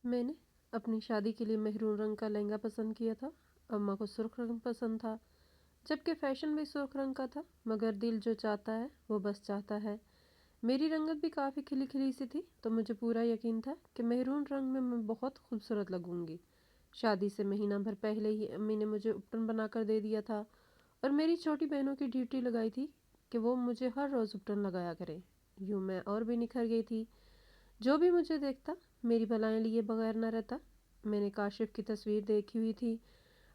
میں نے اپنی شادی کے لیے مہرون رنگ کا لہنگا پسند کیا تھا۔ اماں کو سرخ رنگ پسند تھا، جبکہ فیشن بھی سرخ رنگ کا تھا، مگر دل جو چاہتا ہے وہ بس چاہتا ہے۔ میری رنگت بھی کافی کھلی کھلی سی تھی، تو مجھے پورا یقین تھا کہ مہرون رنگ میں بہت خوبصورت لگوں گی۔ شادی سے مہینہ بھر پہلے ہی امی نے مجھے اپٹن بنا کر دے دیا تھا، اور میری چھوٹی بہنوں کی ڈیوٹی لگائی تھی کہ وہ مجھے ہر روز اپٹن لگایا کریں۔ یوں میں اور بھی نکھر گئی تھی۔ جو بھی مجھے دیکھتا میری بلائیں لیے بغیر نہ رہتا۔ میں نے کاشف کی تصویر دیکھی ہوئی تھی۔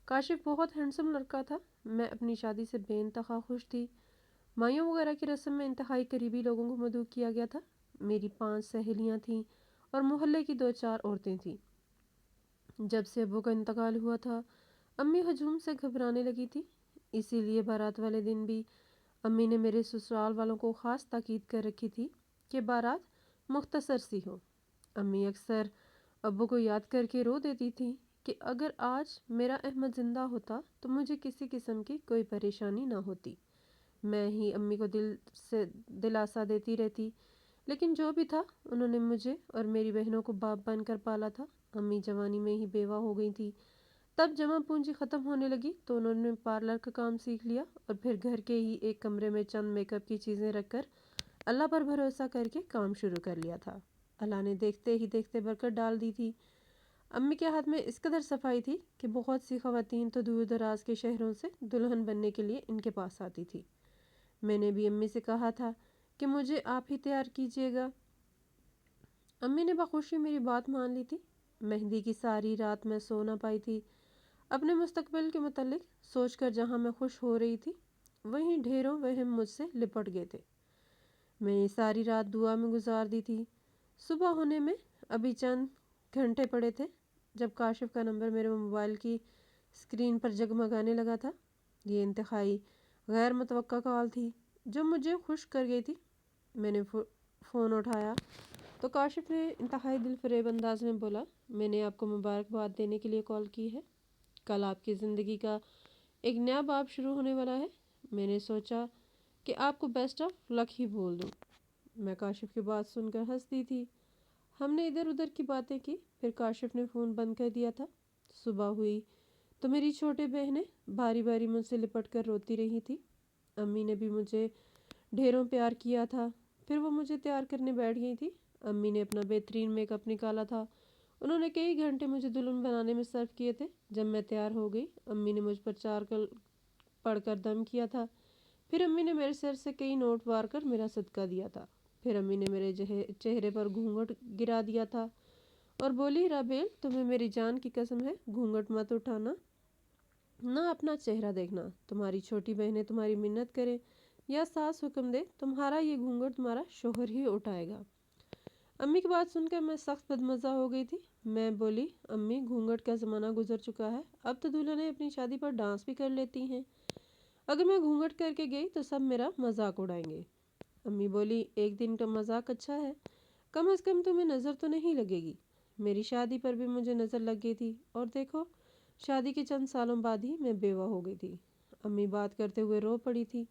کاشف بہت ہینڈسم لڑکا تھا۔ میں اپنی شادی سے بے انتہا خوش تھی۔ مائیوں وغیرہ کی رسم میں انتہائی قریبی لوگوں کو مدعو کیا گیا تھا۔ میری 5 سہیلیاں تھیں اور محلے کی 2-4 عورتیں تھیں۔ جب سے ابو کا انتقال ہوا تھا، امی ہجوم سے گھبرانے لگی تھی۔ اسی لیے بارات والے دن بھی امی نے میرے سسرال والوں کو خاص تاکید کر رکھی تھی کہ بارات مختصر سی ہو۔ امی اکثر ابو کو یاد کر کے رو دیتی تھی کہ اگر آج میرا احمد زندہ ہوتا تو مجھے کسی قسم کی کوئی پریشانی نہ ہوتی۔ میں ہی امی کو دل سے دلاسا دیتی رہتی، لیکن جو بھی تھا انہوں نے مجھے اور میری بہنوں کو باپ بن کر پالا تھا۔ امی جوانی میں ہی بیوہ ہو گئی تھی۔ تب جمع پونجی ختم ہونے لگی تو انہوں نے پارلر کا کام سیکھ لیا، اور پھر گھر کے ہی ایک کمرے میں چند میک اپ کی چیزیں رکھ کر اللہ پر بھروسہ کر کے کام شروع کر لیا تھا۔ اللہ نے دیکھتے ہی دیکھتے برکت ڈال دی تھی۔ امی کے ہاتھ میں اس قدر صفائی تھی کہ بہت سی خواتین تو دور دراز کے شہروں سے دلہن بننے کے لیے ان کے پاس آتی تھی۔ میں نے بھی امی سے کہا تھا کہ مجھے آپ ہی تیار کیجیے گا۔ امی نے بخوشی میری بات مان لی تھی۔ مہندی کی ساری رات میں سو نہ پائی تھی۔ اپنے مستقبل کے متعلق سوچ کر جہاں میں خوش ہو رہی تھی، وہیں ڈھیروں وہم مجھ سے لپٹ گئے تھے۔ میں نے ساری رات دعا میں گزار دی تھی۔ صبح ہونے میں ابھی چند گھنٹے پڑے تھے جب کاشف کا نمبر میرے موبائل کی اسکرین پر جگمگانے لگا تھا۔ یہ انتہائی غیر متوقع کال تھی جو مجھے خوش کر گئی تھی۔ میں نے فون اٹھایا تو کاشف نے انتہائی دل فریب انداز میں بولا، میں نے آپ کو مبارکباد دینے کے لیے کال کی ہے۔ کل آپ کی زندگی کا ایک نیا باب شروع ہونے والا ہے۔ میں نے سوچا کہ آپ کو بیسٹ آف لک ہی بول دوں۔ میں کاشف کی بات سن کر ہنس دی تھی۔ ہم نے ادھر ادھر کی باتیں کی، پھر کاشف نے فون بند کر دیا تھا۔ صبح ہوئی تو میری چھوٹے بہنیں باری باری مجھ سے لپٹ کر روتی رہی تھی۔ امی نے بھی مجھے ڈھیروں پیار کیا تھا۔ پھر وہ مجھے تیار کرنے بیٹھ گئی تھی۔ امی نے اپنا بہترین میک اپ نکالا تھا۔ انہوں نے کئی گھنٹے مجھے دلہن بنانے میں صرف کیے تھے۔ جب میں تیار ہو گئی، امی نے مجھ پر 4 پڑھ کر دم کیا تھا۔ پھر امی نے میرے سر سے کئی نوٹ وار کر میرا صدقہ دیا تھا۔ پھر امی نے میرے چہرے پر گھونگھٹ گرا دیا تھا اور بولی، رابیل، تمہیں میری جان کی قسم ہے گھونگھٹ مت اٹھانا، نہ اپنا چہرہ دیکھنا۔ تمہاری چھوٹی بہنیں تمہاری منت کریں یا ساس حکم دے، تمہارا یہ گھونگھٹ تمہارا شوہر ہی اٹھائے گا۔ امی کی بات سن کر میں سخت بدمزہ ہو گئی تھی۔ میں بولی، امی، گھونگھٹ کا زمانہ گزر چکا ہے، اب تو دلہنیں اپنی شادی پر ڈانس بھی کر لیتی ہیں۔ اگر میں گھونگھٹ کر کے گئی تو سب میرا مذاق اڑائیں گے۔ امی بولی، ایک دن کا مذاق اچھا ہے، کم از کم تمہیں نظر تو نہیں لگے گی۔ میری شادی پر بھی مجھے نظر لگ گئی تھی، اور دیکھو، شادی کے چند سالوں بعد ہی میں بیوہ ہو گئی تھی۔ امی بات کرتے ہوئے رو پڑی تھی۔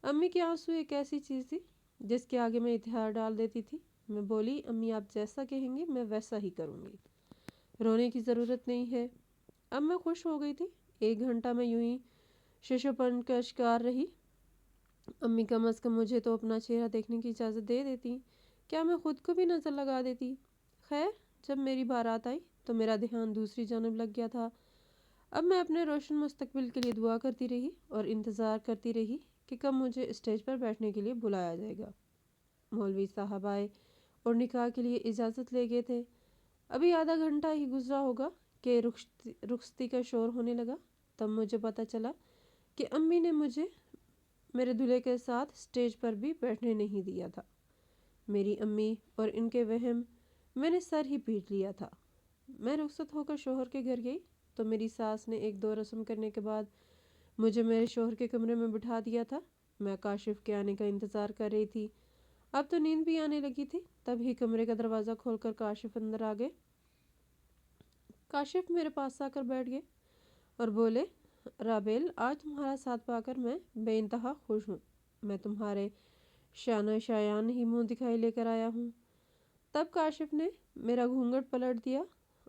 امی کے آنسو ایک ایسی چیز تھی جس کے آگے میں اتہار ڈال دیتی تھی۔ میں بولی، امی آپ جیسا کہیں گی میں ویسا ہی کروں گی، رونے کی ضرورت نہیں ہے۔ اب میں خوش ہو گئی تھی۔ 1 گھنٹہ میں یوں ہی ششوپن کا شکار رہی۔ امی کم از کم مجھے تو اپنا چہرہ دیکھنے کی اجازت دے دیتی، کیا میں خود کو بھی نظر لگا دیتی۔ خیر، جب میری بارات آئی تو میرا دھیان دوسری جانب لگ گیا تھا۔ اب میں اپنے روشن مستقبل کے لیے دعا کرتی رہی اور انتظار کرتی رہی کہ کب مجھے اسٹیج پر بیٹھنے کے لیے بلایا جائے گا۔ مولوی صاحب آئے اور نکاح کے لیے اجازت لے گئے تھے۔ ابھی آدھا گھنٹہ ہی گزرا ہوگا کہ رخصتی کا شور ہونے لگا۔ تب مجھے پتہ چلا کہ امی نے مجھے میرے دلہے کے ساتھ اسٹیج پر بھی بیٹھنے نہیں دیا تھا۔ میری امی اور ان کے وہم، میں نے سر ہی پیٹ لیا تھا۔ میں رخصت ہو کر شوہر کے گھر گئی تو میری ساس نے 1-2 رسم کرنے کے بعد مجھے میرے شوہر کے کمرے میں بٹھا دیا تھا۔ میں کاشف کے آنے کا انتظار کر رہی تھی۔ اب تو نیند بھی آنے لگی تھی۔ تب ہی کمرے کا دروازہ کھول کر کاشف اندر آ گئے۔ کاشف میرے پاس آ کر بیٹھ گئے اور بولے، رابیل، آج تمہارا ساتھ پا کر میں بے انتہا خوش ہوں۔ میں تمہارے شانہ شایان ہی منہ دکھائی لے کر آیا ہوں۔ تب کاشف نے میرا گھونگھٹ پلٹ دیا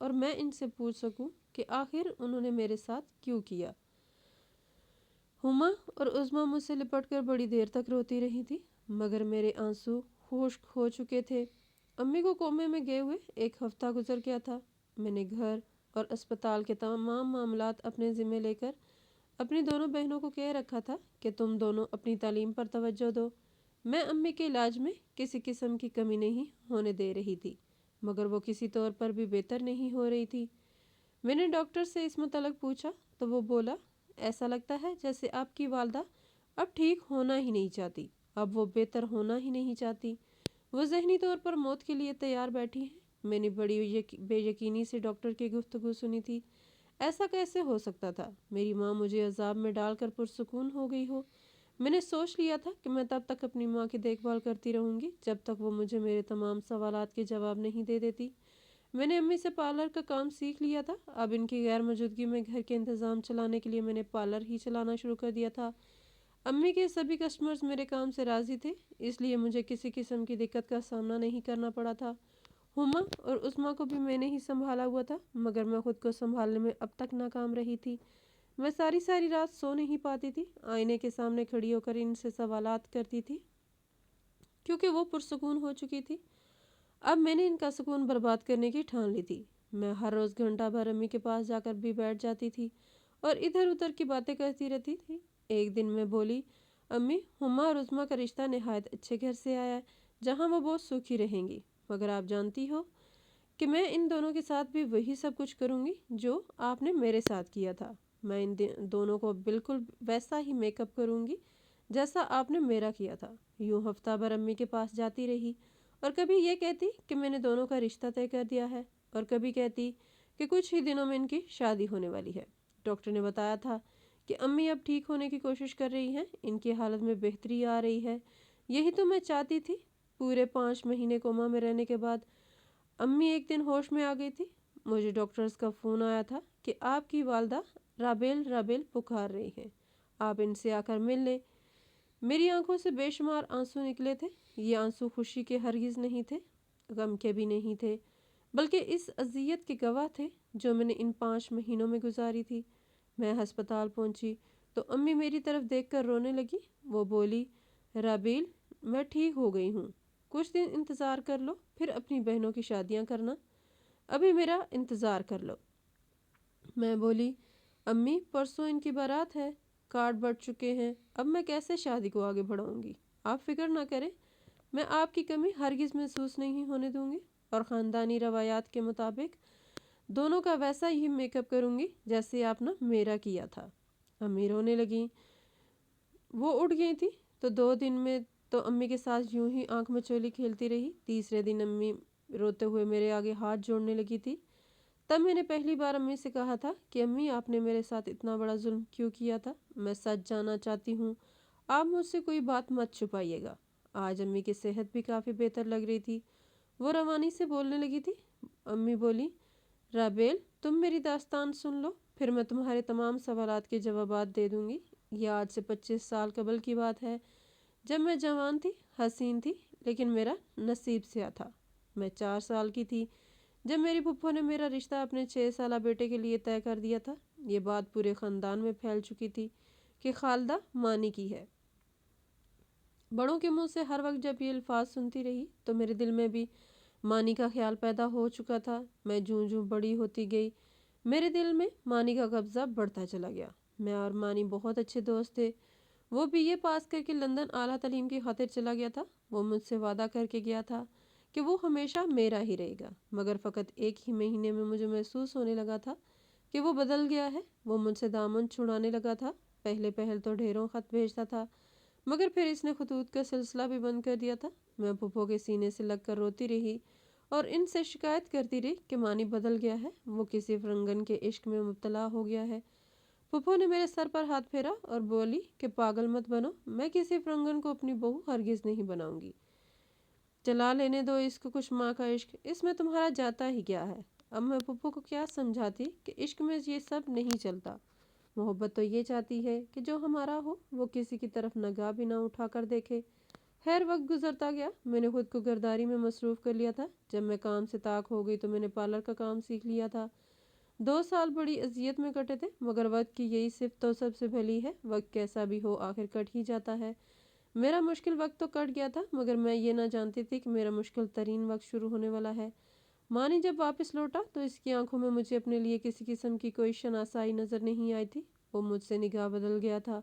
اور میں ان سے پوچھ سکوں کہ آخر انہوں نے میرے ساتھ کیوں کیا۔ ہما اور عظمیٰ مجھ سے لپٹ کر بڑی دیر تک روتی رہی تھی، مگر میرے آنسو خشک ہو چکے تھے۔ امی کو کومے میں گئے ہوئے 1 ہفتہ گزر گیا تھا۔ میں نے گھر اور اسپتال کے تمام معاملات اپنے ذمہ لے کر اپنی دونوں بہنوں کو کہہ رکھا تھا کہ تم دونوں اپنی تعلیم پر توجہ دو۔ میں امی کے علاج میں کسی قسم کی کمی نہیں ہونے دے رہی تھی، مگر وہ کسی طور پر بھی بہتر نہیں ہو رہی تھی۔ میں نے ڈاکٹر سے اس متعلق پوچھا تو وہ بولا، ایسا لگتا ہے جیسے آپ کی والدہ اب ٹھیک ہونا ہی نہیں چاہتی، اب وہ بہتر ہونا ہی نہیں چاہتی، وہ ذہنی طور پر موت کے لیے تیار بیٹھی ہیں۔ میں نے بڑی بے یقینی سے ڈاکٹر کی گفتگو سنی تھی۔ ایسا کیسے ہو سکتا تھا؟ میری ماں مجھے عذاب میں ڈال کر پرسکون ہو گئی ہو۔ میں نے سوچ لیا تھا کہ میں تب تک اپنی ماں کی دیکھ بھال کرتی رہوں گی جب تک وہ مجھے میرے تمام سوالات کے جواب نہیں دے دیتی۔ میں نے امی سے پارلر کا کام سیکھ لیا تھا۔ اب ان کی غیر موجودگی میں گھر کے انتظام چلانے کے لیے میں نے پارلر ہی چلانا شروع کر دیا تھا۔ امی کے سبھی کسٹمرز میرے کام سے راضی تھے، اس لیے مجھے کسی قسم کی دقت کا سامنا نہیں کرنا پڑا تھا۔ ہما اور عظمیٰ کو بھی میں نے ہی سنبھالا ہوا تھا، مگر میں خود کو سنبھالنے میں اب تک ناکام رہی تھی۔ میں ساری رات سو نہیں پاتی تھی، آئینے کے سامنے کھڑی ہو کر ان سے سوالات کرتی تھی کیونکہ وہ پرسکون ہو چکی تھی۔ اب میں نے ان کا سکون برباد کرنے کی ٹھان لی تھی۔ میں ہر روز گھنٹہ بھر امی کے پاس جا کر بھی بیٹھ جاتی تھی اور ادھر ادھر کی باتیں کرتی رہتی تھی۔ ایک دن میں بولی، امی، ہما اور عظمیٰ کا رشتہ نہایت اچھے گھر سے آیا ہے جہاں وہ بہت سکھی رہیں گی، مگر آپ جانتی ہو کہ میں ان دونوں کے ساتھ بھی وہی سب کچھ کروں گی جو آپ نے میرے ساتھ کیا تھا۔ میں ان دونوں کو بالکل ویسا ہی میک اپ کروں گی جیسا آپ نے میرا کیا تھا۔ یوں ہفتہ بھر امی کے پاس جاتی رہی اور کبھی یہ کہتی کہ میں نے دونوں کا رشتہ طے کر دیا ہے اور کبھی کہتی کہ کچھ ہی دنوں میں ان کی شادی ہونے والی ہے۔ ڈاکٹر نے بتایا تھا کہ امی اب ٹھیک ہونے کی کوشش کر رہی ہیں، ان کی حالت میں بہتری آ رہی ہے۔ یہی تو میں چاہتی تھی۔ پورے 5 مہینے کوما میں رہنے کے بعد امی ایک دن ہوش میں آ گئی تھی۔ مجھے ڈاکٹرز کا فون آیا تھا کہ آپ کی والدہ رابیل پکار رہی ہیں، آپ ان سے آ کر مل لیں۔ میری آنکھوں سے بے شمار آنسو نکلے تھے۔ یہ آنسو خوشی کے ہرگز نہیں تھے، غم کے بھی نہیں تھے، بلکہ اس اذیت کے گواہ تھے جو میں نے ان 5 مہینوں میں گزاری تھی۔ میں ہسپتال پہنچی تو امی میری طرف دیکھ کر رونے لگی۔ وہ بولی، رابیل، میں ٹھیک ہو گئی ہوں، کچھ دن انتظار کر لو، پھر اپنی بہنوں کی شادیاں کرنا، ابھی میرا انتظار کر لو۔ میں بولی، امی، پرسوں ان کی بارات ہے، کارڈ بٹ چکے ہیں، اب میں کیسے شادی کو آگے بڑھاؤں گی؟ آپ فکر نہ کریں، میں آپ کی کمی ہرگز محسوس نہیں ہونے دوں گی اور خاندانی روایات کے مطابق دونوں کا ویسا ہی میک اپ کروں گی جیسے آپ نے میرا کیا تھا۔ امی رونے لگیں۔ وہ اٹھ گئی تھی تو 2 دن میں تو امی کے ساتھ یوں ہی آنکھ مچولی کھیلتی رہی۔ تیسرے دن امی روتے ہوئے میرے آگے ہاتھ جوڑنے لگی تھی۔ تب میں نے پہلی بار امی سے کہا تھا کہ امی، آپ نے میرے ساتھ اتنا بڑا ظلم کیوں کیا تھا؟ میں سچ جاننا چاہتی ہوں، آپ مجھ سے کوئی بات مت چھپائیے گا۔ آج امی کی صحت بھی کافی بہتر لگ رہی تھی، وہ روانی سے بولنے لگی تھی۔ امی بولی، رابیل، تم میری داستان سن لو، پھر میں تمہارے تمام سوالات کے جوابات دے دوں گی۔ یہ آج سے 25 سال قبل کی بات ہے، جب میں جوان تھی، حسین تھی، لیکن میرا نصیب سیاہ تھا۔ میں 4 سال کی تھی جب میری پھپھو نے میرا رشتہ اپنے 6 سالہ بیٹے کے لیے طے کر دیا تھا۔ یہ بات پورے خاندان میں پھیل چکی تھی کہ خالدہ مانی کی ہے۔ بڑوں کے منہ سے ہر وقت جب یہ الفاظ سنتی رہی تو میرے دل میں بھی مانی کا خیال پیدا ہو چکا تھا۔ میں جوں بڑی ہوتی گئی، میرے دل میں مانی کا قبضہ بڑھتا چلا گیا۔ میں اور مانی بہت اچھے دوست تھے۔ وہ BA پاس کر کے لندن اعلیٰ تعلیم کی خاطر چلا گیا تھا۔ وہ مجھ سے وعدہ کر کے گیا تھا کہ وہ ہمیشہ میرا ہی رہے گا، مگر فقط 1 ہی مہینے میں مجھے محسوس ہونے لگا تھا کہ وہ بدل گیا ہے۔ وہ مجھ سے دامن چھڑانے لگا تھا۔ پہل تو ڈھیروں خط بھیجتا تھا، مگر پھر اس نے خطوط کا سلسلہ بھی بند کر دیا تھا۔ میں پھپھو کے سینے سے لگ کر روتی رہی اور ان سے شکایت کرتی رہی کہ مانی بدل گیا ہے، وہ کسی فرنگن کے عشق میں مبتلا ہو گیا ہے۔ پھپھو نے میرے سر پر ہاتھ پھیرا اور بولی کہ پاگل مت بنو، میں کسی فرنگن کو اپنی بہو ہرگز نہیں بناؤں گی۔ چلا لینے دو اس کو کچھ ماں کا عشق، اس میں تمہارا جاتا ہی کیا ہے؟ اب میں پھپھو کو کیا سمجھاتی کہ عشق میں یہ سب نہیں چلتا۔ محبت تو یہ چاہتی ہے کہ جو ہمارا ہو وہ کسی کی طرف نگاہ بھی نہ اٹھا کر دیکھے۔ خیر وقت گزرتا گیا، میں نے خود کو گھرداری میں مصروف کر لیا تھا۔ جب میں کام سے طاق ہو گئی تو میں نے پارلر کا کام سیکھ لیا تھا۔ 2 سال بڑی اذیت میں کٹے تھے، مگر وقت کی یہی صفت تو سب سے بھلی ہے، وقت کیسا بھی ہو آخر کٹ ہی جاتا ہے۔ میرا مشکل وقت تو کٹ گیا تھا، مگر میں یہ نہ جانتی تھی کہ میرا مشکل ترین وقت شروع ہونے والا ہے۔ مانی جب واپس لوٹا تو اس کی آنکھوں میں مجھے اپنے لیے کسی قسم کی کوئی شناسائی نظر نہیں آئی تھی۔ وہ مجھ سے نگاہ بدل گیا تھا۔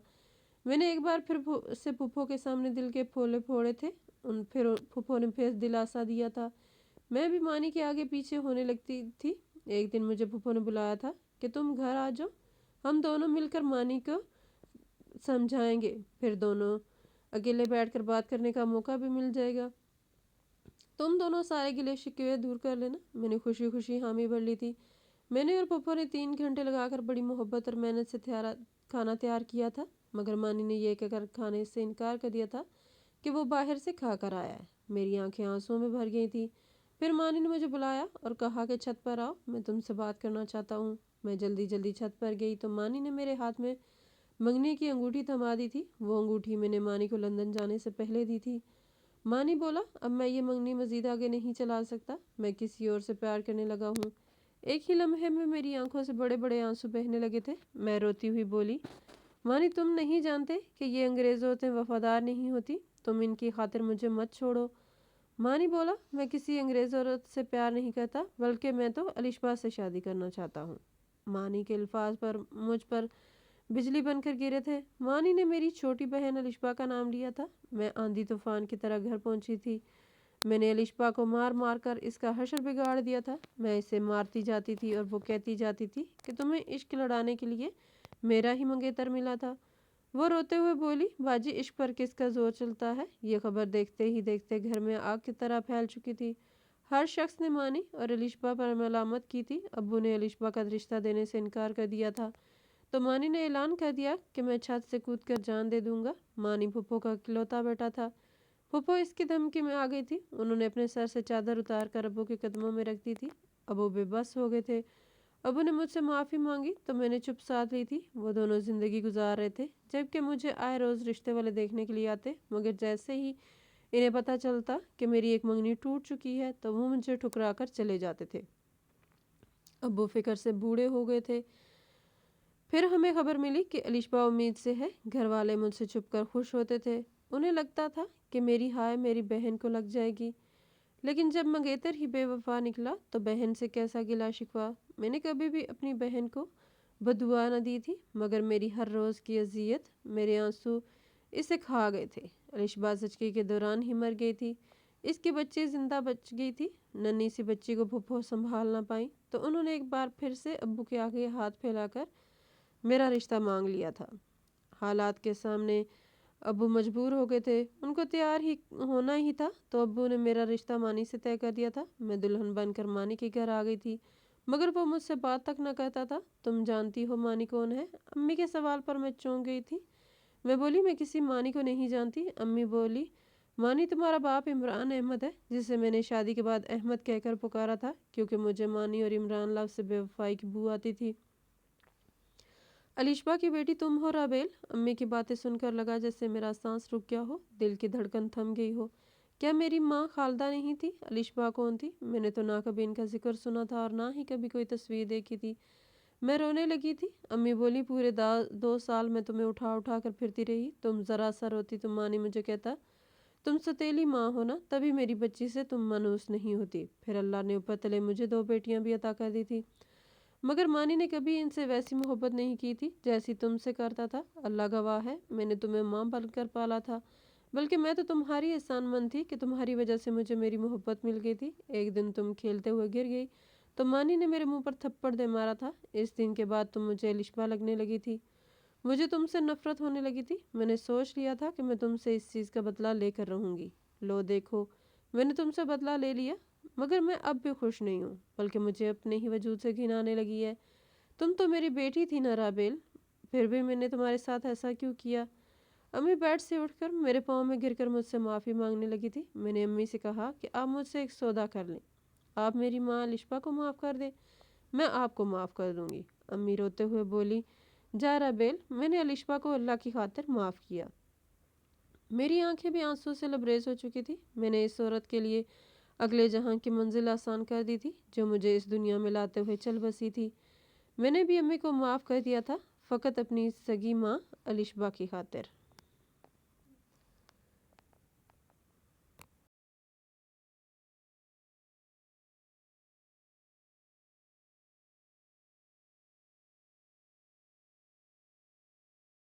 میں نے ایک بار پھر سے پھپھو کے سامنے دل کے پھولے پھوڑے تھے، پھر پھپھو نے پھر دلاسا دیا تھا۔ میں بھی مانی کے آگے پیچھے ہونے لگتی تھی۔ ایک دن مجھے پھپھو نے بلایا تھا کہ تم گھر آ جاؤ، ہم دونوں مل کر مانی کو سمجھائیں گے، پھر دونوں اکیلے بیٹھ کر بات کرنے کا موقع بھی مل جائے گا۔ تم دونوں سارے گلے شکوے دور کر لینا۔ میں نے خوشی خوشی حامی بھر لی تھی۔ میں نے اور پھپھو نے 3 گھنٹے لگا کر بڑی محبت اور محنت سے کھانا تیار کیا تھا، مگر مانی نے یہ کہہ کر کھانے سے انکار کر دیا تھا کہ وہ باہر سے کھا کر آیا ہے۔ میری آنکھیں آنسوؤں میں بھر گئی تھیں۔ پھر مانی نے مجھے بلایا اور کہا کہ چھت پر آؤ، میں تم سے بات کرنا چاہتا ہوں۔ میں جلدی جلدی چھت پر گئی تو مانی نے میرے ہاتھ میں منگنی کی انگوٹھی تھما دی تھی۔ وہ انگوٹھی میں نے مانی کو لندن جانے سے پہلے دی تھی۔ مانی بولا، اب میں یہ منگنی مزید آگے نہیں چلا سکتا، میں کسی اور سے پیار کرنے لگا ہوں۔ ایک ہی لمحے میں میری آنکھوں سے بڑے بڑے آنسو بہنے لگے تھے۔ میں روتی ہوئی بولی، مانی تم نہیں جانتے کہ یہ انگریز عورتیں وفادار نہیں ہوتی، تم ان کی خاطر مجھے مت چھوڑو۔ مانی بولا، میں کسی انگریز عورت سے پیار نہیں کرتا، بلکہ میں تو الشبا سے شادی کرنا چاہتا ہوں۔ مانی کے الفاظ پر مجھ پر بجلی بن کر گرے تھے۔ مانی نے میری چھوٹی بہن الشبا کا نام لیا تھا۔ میں آندھی طوفان کی طرح گھر پہنچی تھی۔ میں نے الشبا کو مار مار کر اس کا حشر بگاڑ دیا تھا۔ میں اسے مارتی جاتی تھی اور وہ کہتی جاتی تھی کہ تمہیں عشق لڑانے کے لیے میرا ہی منگیتر ملا تھا۔ وہ روتے ہوئے بولی، باجی عشق پر کس کا زور چلتا ہے؟ یہ خبر دیکھتے ہی دیکھتے گھر میں آگ کی طرح پھیل چکی تھی۔ ہر شخص نے مانی اور الشبا پر ملامت کی تھی۔ ابو نے الشبا کا رشتہ دینے سے انکار کر دیا تھا تو مانی نے اعلان کر دیا کہ میں چھت سے کود کر جان دے دوں گا۔ مانی پھپھو کا اکلوتا بیٹا تھا۔ پھپھو اس کی دھمکی میں آ گئی تھی۔ انہوں نے اپنے سر سے چادر اتار کر ابو کے قدموں میں رکھ دی تھی۔ ابو بے بس ہو گئے تھے۔ ابو نے مجھ سے معافی مانگی تو میں نے چپ سادھ لی تھی۔ وہ دونوں زندگی گزار رہے تھے، جبکہ مجھے آئے روز رشتے والے دیکھنے کے لیے آتے، مگر جیسے ہی انہیں پتہ چلتا کہ میری ایک منگنی ٹوٹ چکی ہے تو وہ مجھے ٹھکرا کر چلے جاتے تھے۔ ابو فکر سے بوڑھے ہو گئے تھے۔ پھر ہمیں خبر ملی کہ الشبا امید سے ہے۔ گھر والے مجھ سے چھپ کر خوش ہوتے تھے۔ انہیں لگتا تھا کہ میری ہائے میری بہن کو لگ جائے گی، لیکن جب منگیتر ہی بے وفا نکلا تو بہن سے کیسا گلا شکوا۔ میں نے کبھی بھی اپنی بہن کو بددعا نہ دی تھی، مگر میری ہر روز کی اذیت، میرے آنسو اسے کھا گئے تھے۔ الشبا زچگی کے دوران ہی مر گئی تھی۔ اس کی بچی زندہ بچ گئی تھی۔ ننھی سی بچی کو پھپھو سنبھال نہ پائیں تو انہوں نے ایک بار پھر سے ابو کے آگے ہاتھ پھیلا کر میرا رشتہ مانگ لیا تھا۔ حالات کے سامنے ابو مجبور ہو گئے تھے، ان کو تیار ہی ہونا ہی تھا، تو ابو نے میرا رشتہ مانی سے طے کر دیا تھا۔ میں دلہن بن کر مانی کے گھر آ گئی تھی، مگر وہ مجھ سے بات تک نہ کرتا تھا۔ تم جانتی ہو مانی کون ہے؟ امی کے سوال پر میں چونک گئی تھی۔ میں بولی، میں کسی مانی کو نہیں جانتی۔ امی بولی، مانی تمہارا باپ عمران احمد ہے، جسے میں نے شادی کے بعد احمد کہہ کر پکارا تھا، کیونکہ مجھے مانی اور عمران لفظ سے بے وفائی کی بو آتی تھی۔ الشبا کی بیٹی تم ہو رابیل؟ امی کی باتیں سن کر لگا جیسے میرا سانس رک گیا ہو، دل کی دھڑکن تھم گئی ہو۔ کیا میری ماں خالدہ نہیں تھی؟ الشبا کون تھی؟ میں نے تو نہ کبھی ان کا ذکر سنا تھا اور نہ ہی کبھی کوئی تصویر دیکھی تھی۔ میں رونے لگی تھی۔ امی بولی، پورے 2 سال میں تمہیں اٹھا اٹھا کر پھرتی رہی، تم ذرا سا روتی تو مانی مجھے کہتا تم ستیلی ماں ہو نا، تبھی میری بچی سے تم مانوس نہیں ہوتی۔ پھر اللہ نے اوپر تلے مجھے 2 بیٹیاں بھی عطا کر دی تھی، مگر مانی نے کبھی ان سے ویسی محبت نہیں کی تھی جیسی تم سے کرتا تھا۔ اللہ گواہ ہے، میں نے تمہیں ماں بن کر پالا تھا، بلکہ میں تو تمہاری احسان مند تھی کہ تمہاری وجہ سے مجھے میری محبت مل گئی تھی۔ ایک دن تم کھیلتے ہوئے گر گئی تو مانی نے میرے منہ پر تھپڑ دے مارا تھا۔ اس دن کے بعد تم مجھے الشبا لگنے لگی تھی، مجھے تم سے نفرت ہونے لگی تھی۔ میں نے سوچ لیا تھا کہ میں تم سے اس چیز کا بدلہ لے کر رہوں گی۔ لو دیکھو، میں نے تم سے بدلہ لے لیا، مگر میں اب بھی خوش نہیں ہوں، بلکہ مجھے اپنے ہی وجود سے گھن آنے لگی ہے۔ تم تو میری بیٹی تھی نا رابیل، پھر بھی میں نے تمہارے ساتھ ایسا کیوں کیا؟ امی بیڈ سے اٹھ کر میرے پاؤں میں گر کر مجھ سے معافی مانگنے لگی تھی۔ میں نے امی سے کہا کہ آپ مجھ سے ایک سودا کر لیں، آپ میری ماں الشبا کو معاف کر دیں، میں آپ کو معاف کر دوں گی۔ امی روتے ہوئے بولی، جا رابیل، میں نے الشبا کو اللہ کی خاطر معاف کیا۔ میری آنکھیں بھی آنسوں سے لبریز ہو چکی تھی۔ میں نے اس عورت کے لیے اگلے جہاں کی منزل آسان کر دی تھی جو مجھے اس دنیا میں لاتے ہوئے چل بسی تھی۔ میں نے بھی امی کو معاف کر دیا تھا، فقط اپنی سگی ماں الشبا کی خاطر۔